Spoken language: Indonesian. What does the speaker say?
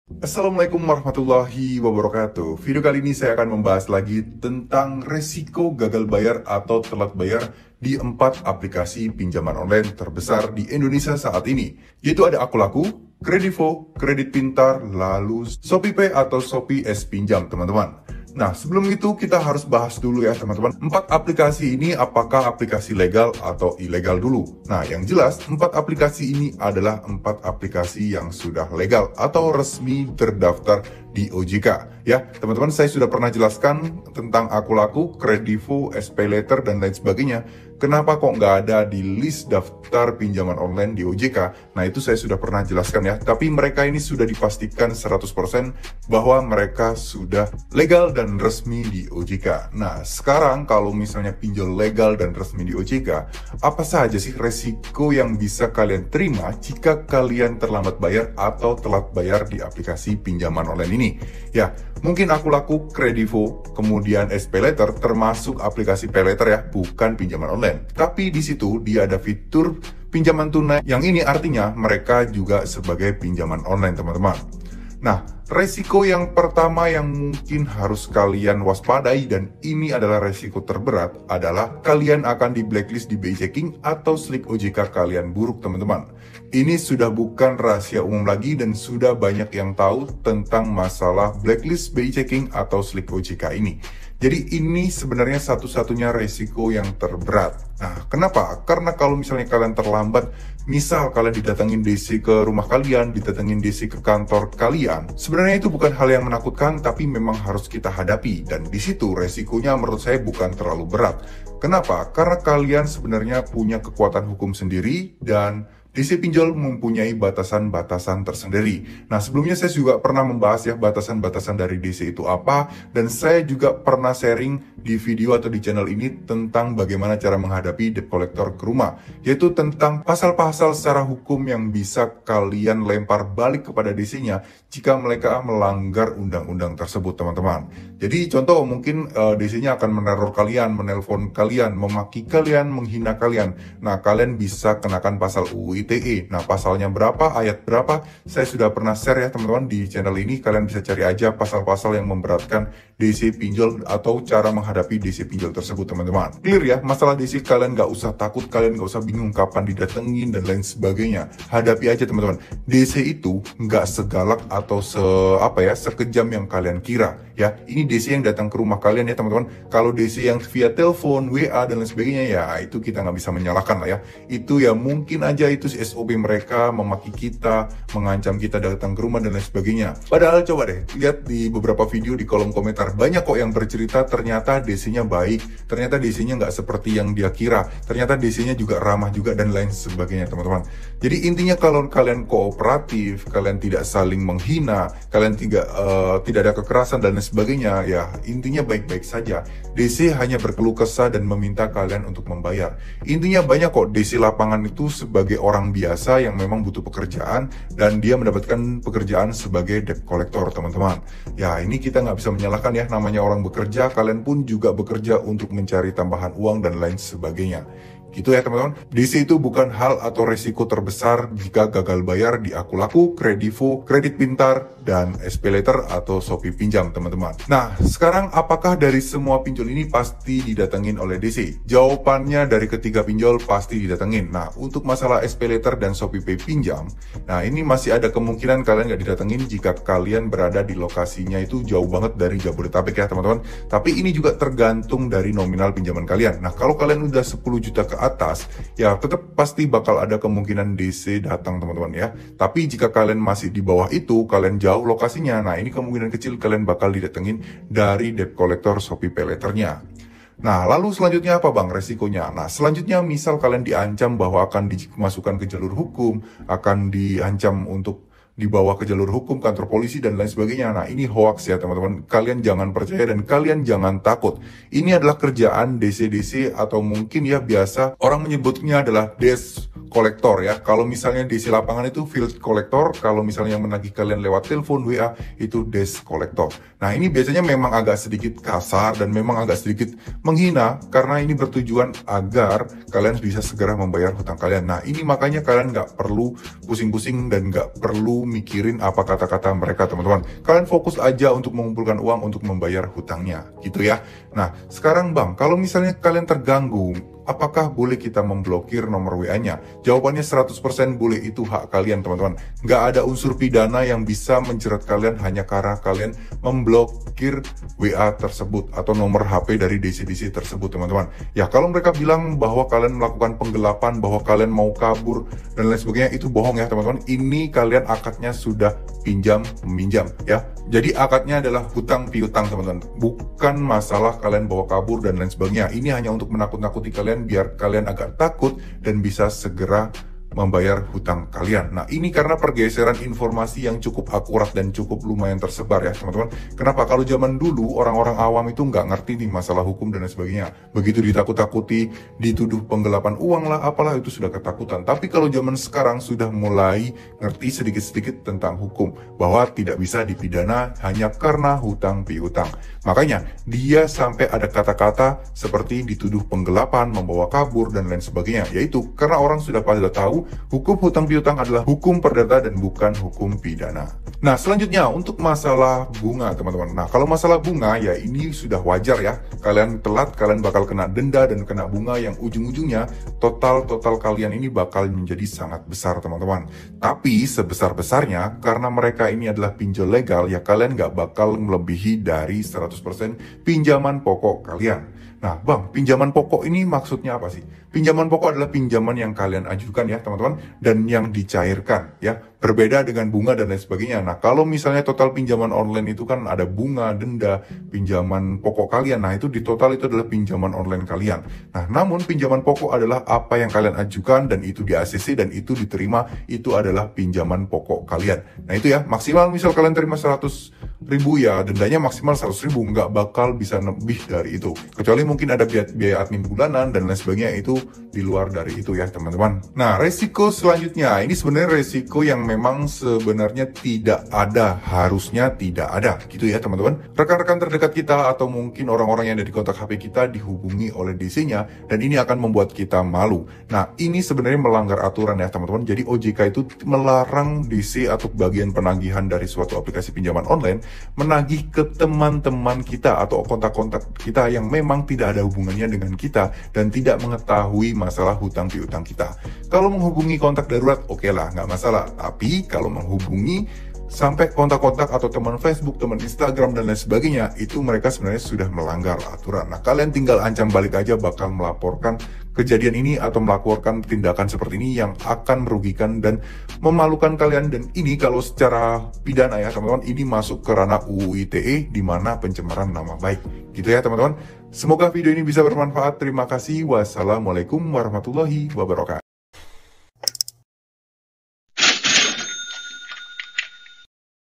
Assalamualaikum warahmatullahi wabarakatuh. Video kali ini saya akan membahas lagi tentang resiko gagal bayar atau telat bayar di 4 aplikasi pinjaman online terbesar di Indonesia saat ini, yaitu ada Akulaku, Kredivo, Kredit Pintar, lalu ShopeePay atau Shopee S Pinjam, teman-teman. Nah, sebelum itu kita harus bahas dulu ya teman-teman, 4 aplikasi ini apakah aplikasi legal atau ilegal dulu. Nah, yang jelas 4 aplikasi ini adalah 4 aplikasi yang sudah legal atau resmi terdaftar di OJK. Ya, teman-teman, saya sudah pernah jelaskan tentang Akulaku, Kredivo, SPayLater, dan lain sebagainya. Kenapa kok nggak ada di list daftar pinjaman online di OJK? Nah, itu saya sudah pernah jelaskan ya. Tapi mereka ini sudah dipastikan 100% bahwa mereka sudah legal dan resmi di OJK. Nah, sekarang kalau misalnya pinjol legal dan resmi di OJK, apa saja sih resiko yang bisa kalian terima jika kalian terlambat bayar atau telat bayar di aplikasi pinjaman online ini? Ya, mungkin Akulaku, Kredivo, kemudian SPayLater termasuk aplikasi PayLater ya, bukan pinjaman online. Tapi di situ dia ada fitur pinjaman tunai yang ini artinya mereka juga sebagai pinjaman online, teman-teman. Nah, resiko yang pertama yang mungkin harus kalian waspadai dan ini adalah resiko terberat adalah kalian akan di blacklist di BI Checking atau slip OJK kalian buruk, teman-teman. Ini sudah bukan rahasia umum lagi dan sudah banyak yang tahu tentang masalah blacklist BI Checking atau slip OJK ini. Jadi ini sebenarnya satu-satunya resiko yang terberat. Nah, kenapa? Karena kalau misalnya kalian terlambat, misal kalian didatengin DC ke rumah kalian, didatengin DC ke kantor kalian, sebenarnya itu bukan hal yang menakutkan, tapi memang harus kita hadapi. Dan di situ resikonya menurut saya bukan terlalu berat. Kenapa? Karena kalian sebenarnya punya kekuatan hukum sendiri dan DC pinjol mempunyai batasan-batasan tersendiri. Nah, sebelumnya saya juga pernah membahas ya batasan-batasan dari DC itu apa, dan saya juga pernah sharing di video atau di channel ini tentang bagaimana cara menghadapi debt collector ke rumah, yaitu tentang pasal-pasal secara hukum yang bisa kalian lempar balik kepada DC-nya jika mereka melanggar undang-undang tersebut, teman-teman. Jadi contoh mungkin DC-nya akan meneror kalian, menelpon kalian, memaki kalian, menghina kalian. Nah, kalian bisa kenakan pasal UU ITE. Nah, pasalnya berapa, ayat berapa, saya sudah pernah share ya teman-teman di channel ini. Kalian bisa cari aja pasal-pasal yang memberatkan DC pinjol atau cara menghadapi DC pinjol tersebut, teman-teman. Clear ya, masalah DC kalian nggak usah takut, kalian nggak usah bingung kapan didatengin dan lain sebagainya. Hadapi aja teman-teman. DC itu nggak segalak atau sekejam yang kalian kira ya. Ini DC yang datang ke rumah kalian ya teman-teman. Kalau DC yang via telepon, WA dan lain sebagainya ya itu kita nggak bisa menyalahkan lah ya. Itu ya mungkin aja itu SOP mereka memaki kita, mengancam kita datang ke rumah dan lain sebagainya. Padahal coba deh lihat di beberapa video di kolom komentar, banyak kok yang bercerita ternyata DC-nya baik, ternyata DC-nya nggak seperti yang dia kira, ternyata DC-nya juga ramah juga dan lain sebagainya, teman-teman. Jadi intinya kalau kalian kooperatif, kalian tidak saling menghina, kalian tidak ada kekerasan dan lain sebagainya, ya intinya baik-baik saja. DC hanya berkeluh kesah dan meminta kalian untuk membayar. Intinya banyak kok DC lapangan itu sebagai orang biasa yang memang butuh pekerjaan dan dia mendapatkan pekerjaan sebagai debt collector, teman-teman. Ya ini kita nggak bisa menyalahkan ya, namanya orang bekerja, kalian pun juga bekerja untuk mencari tambahan uang dan lain sebagainya. Gitu ya teman-teman. DC itu bukan hal atau resiko terbesar jika gagal bayar di Akulaku, Kredivo, Kredit Pintar, dan SPayLater atau Shopee Pinjam, teman-teman. Nah, sekarang apakah dari semua pinjol ini pasti didatengin oleh DC? Jawabannya dari ketiga pinjol pasti didatengin. Nah, untuk masalah SPayLater dan ShopeePay Pinjam, nah ini masih ada kemungkinan kalian nggak didatengin jika kalian berada di lokasinya itu jauh banget dari Jabodetabek ya teman-teman. Tapi ini juga tergantung dari nominal pinjaman kalian. Nah, kalau kalian udah 10 juta ke atas, ya tetap pasti bakal ada kemungkinan DC datang, teman-teman ya. Tapi jika kalian masih di bawah itu, kalian jauh lokasinya, nah ini kemungkinan kecil kalian bakal didatengin dari debt collector Shopee PayLater-nya. Nah, lalu selanjutnya apa bang resikonya? Nah, selanjutnya misal kalian diancam bahwa akan dimasukkan ke jalur hukum, akan diancam untuk dibawa ke jalur hukum, kantor polisi, dan lain sebagainya. Nah, ini hoax ya teman-teman. Kalian jangan percaya dan kalian jangan takut. Ini adalah kerjaan DC-DC atau mungkin ya biasa orang menyebutnya adalah desk kolektor ya. Kalau misalnya di lapangan itu field kolektor, kalau misalnya yang menagih kalian lewat telepon, WA, itu desk kolektor. Nah, ini biasanya memang agak sedikit kasar dan memang agak sedikit menghina karena ini bertujuan agar kalian bisa segera membayar hutang kalian. Nah, ini makanya kalian nggak perlu pusing-pusing dan nggak perlu mikirin apa kata-kata mereka teman-teman. Kalian fokus aja untuk mengumpulkan uang untuk membayar hutangnya, gitu ya. Nah, sekarang Bang, kalau misalnya kalian terganggu, apakah boleh kita memblokir nomor WA-nya? Jawabannya 100% boleh, itu hak kalian teman-teman. Nggak ada unsur pidana yang bisa menjerat kalian hanya karena kalian memblokir WA tersebut atau nomor HP dari DC-DC tersebut teman-teman. Ya kalau mereka bilang bahwa kalian melakukan penggelapan, bahwa kalian mau kabur dan lain sebagainya, itu bohong ya teman-teman. Ini kalian akadnya sudah pinjam meminjam ya. Jadi akadnya adalah hutang piutang teman-teman. Bukan masalah kalian bawa kabur dan lain sebagainya. Ini hanya untuk menakut-nakuti kalian biar kalian agak takut dan bisa segera membayar hutang kalian. Nah, ini karena pergeseran informasi yang cukup akurat dan cukup lumayan tersebar ya teman-teman. Kenapa? Kalau zaman dulu orang-orang awam itu nggak ngerti nih masalah hukum dan lain sebagainya. Begitu ditakut-takuti, dituduh penggelapan uang lah, apalah, itu sudah ketakutan. Tapi kalau zaman sekarang sudah mulai ngerti sedikit-sedikit tentang hukum, bahwa tidak bisa dipidana hanya karena hutang piutang. Makanya dia sampai ada kata-kata seperti dituduh penggelapan, membawa kabur dan lain sebagainya. Yaitu karena orang sudah pada tahu hukum hutang piutang adalah hukum perdata dan bukan hukum pidana. Nah, selanjutnya untuk masalah bunga teman-teman. Nah, kalau masalah bunga ya ini sudah wajar ya. Kalian telat, kalian bakal kena denda dan kena bunga yang ujung-ujungnya total kalian ini bakal menjadi sangat besar teman-teman. Tapi sebesar-besarnya karena mereka ini adalah pinjol legal ya, kalian nggak bakal melebihi dari 100% pinjaman pokok kalian. Nah Bang, pinjaman pokok ini maksudnya apa sih? Pinjaman pokok adalah pinjaman yang kalian ajukan ya teman-teman, dan yang dicairkan ya. Berbeda dengan bunga dan lain sebagainya. Nah kalau misalnya total pinjaman online itu kan ada bunga, denda, pinjaman pokok kalian. Nah itu di total itu adalah pinjaman online kalian. Nah namun pinjaman pokok adalah apa yang kalian ajukan dan itu di ACC dan itu diterima, itu adalah pinjaman pokok kalian. Nah itu ya, maksimal misal kalian terima 100.000 ya, dendanya maksimal 100.000, nggak bakal bisa lebih dari itu. Kecuali mungkin ada biaya admin bulanan dan lain sebagainya, itu di luar dari itu ya teman-teman. Nah resiko selanjutnya, ini sebenarnya resiko yang memang sebenarnya tidak ada, harusnya tidak ada gitu ya teman-teman. Rekan-rekan terdekat kita atau mungkin orang-orang yang ada di kontak HP kita dihubungi oleh DC-nya dan ini akan membuat kita malu. Nah ini sebenarnya melanggar aturan ya teman-teman. Jadi OJK itu melarang DC atau bagian penagihan dari suatu aplikasi pinjaman online menagih ke teman-teman kita atau kontak-kontak kita yang memang tidak ada hubungannya dengan kita dan tidak mengetahui masalah hutang piutang kita. Kalau menghubungi kontak darurat oke lah, nggak masalah. Tapi kalau menghubungi sampai kontak-kontak atau teman Facebook, teman Instagram dan lain sebagainya, itu mereka sebenarnya sudah melanggar aturan. Nah kalian tinggal ancam balik aja bakal melaporkan kejadian ini atau melaporkan tindakan seperti ini yang akan merugikan dan memalukan kalian. Dan ini kalau secara pidana ya teman-teman, ini masuk ke ranah UU ITE di mana pencemaran nama baik. Gitu ya teman-teman. Semoga video ini bisa bermanfaat. Terima kasih. Wassalamualaikum warahmatullahi wabarakatuh.